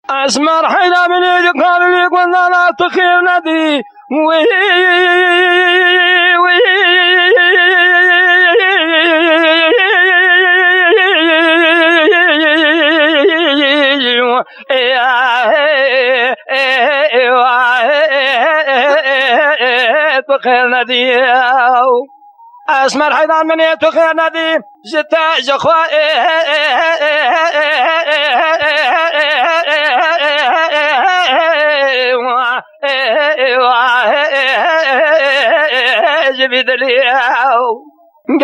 اسمر حينا من قال لي قلنا لا تخير ندي وي تخير ندي اسمر حينا من تخير ندي جتا جخوا جبيد الياو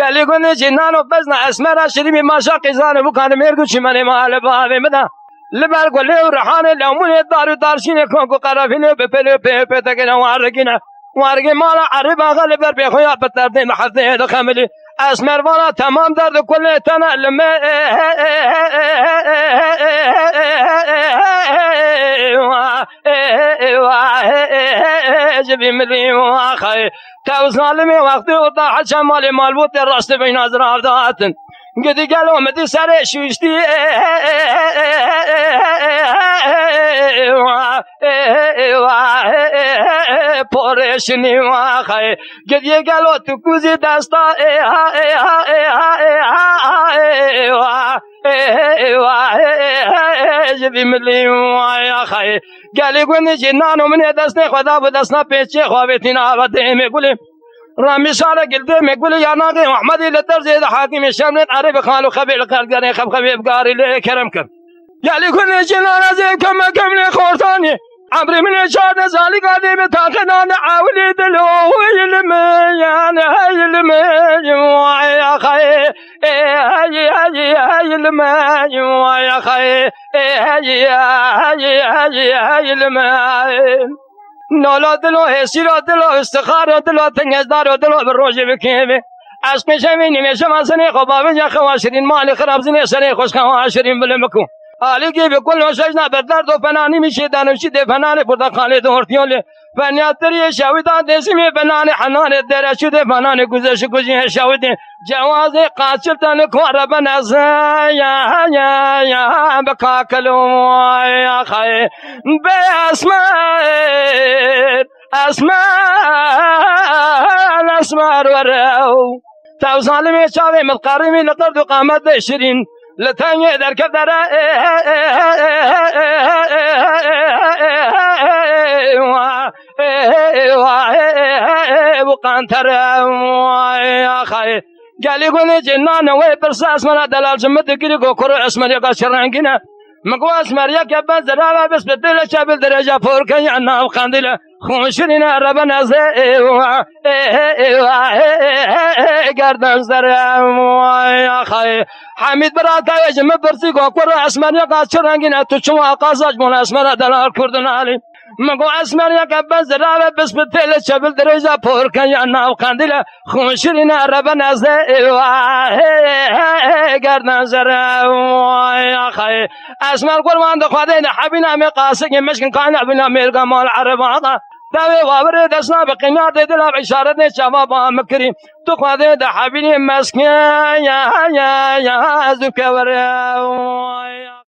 قال لي قلنا جنانو بزنا اسمر شريمي ما شاقي زاني بكان ميرقو شماني مال بابي مدا لبال قول لي ورحاني لأموني دارو دارشيني كونكو قرافيني بپلو بيبي تاكينا وارقي مالا عربا غالبر بيخويا بتردين حثي دخملي اسمر وانا تمام درد كل تنا لما جبي ملي واخي تو ظالمي وقتي وضاح شمالي مالبوت الراس بين ازرافات قد قالوا مدي سري شوشتي پورشنی واخی قد قالوا تكوزي دستا جبي ملي واخي قال يقولني جنانو من دسني خدا بدسنا بيتشي خوابتنا بدي ميقولي رامي شارع قلدي ميقولي يا ناقي محمدي لترزي حاكم الشمل عربي خالو خبيل قال خبيب قاري لي كرمكم قال يقولني جنان زي كما كملي خورتاني عمري من إشاد زالي قادي بتاخدان عاولي دلو يلميان يلمي ويا خي يلمي ويا خي يلمي نولا دلو هسيرا دلو استخارا دلو تنجزدار دلو بالروجي بكيبي عشق شميني مشما سني خبابي جا خواشرين مالي خراب زني سني خوش خواشرين بالمكو آلیگی به کل وشجنا بدرد و فنانی میشه دانشی ده فنانی برد خالد هرتیاله فنیاتری شاویدان دسمی فنانی حنان درشی ده فنانی گذشت گذین شاویدی جواز قاتل تن کوار بنز یا بکاکلو یا خی به اسمار ورو تو ظالمی چاوی متقارمی لقرد و قامت شیرین لتاني در كدرة وقانتر يا خي قال يقولني جنان ويبرساس من دلال جمد كيرو كرو اسمر يا شرانكنا مقواس مريا كبان زرابا بس بدل شابل درجة فور كي عنا وخاندله خوشرنا ربنا زي قردن زرام يا خي حميد براتا يجم برسي كرو اسمر يا شرانكنا تشوا قازج من اسمر دلال كردن علي مگو اسمر یا کبن زرابه بس بدل شبل درجه پر کن ناو خندله خوشرنا ربنا زي گردن زرام يا خي اسمر قربان دخوادين حبينا مقاسك مشكن كان ابنا ميرقا مال عرباطه داوي وابر دسنا بقيمات دلاب اشاره شباب مكري دخوادين حبيني مسكن يا ذكر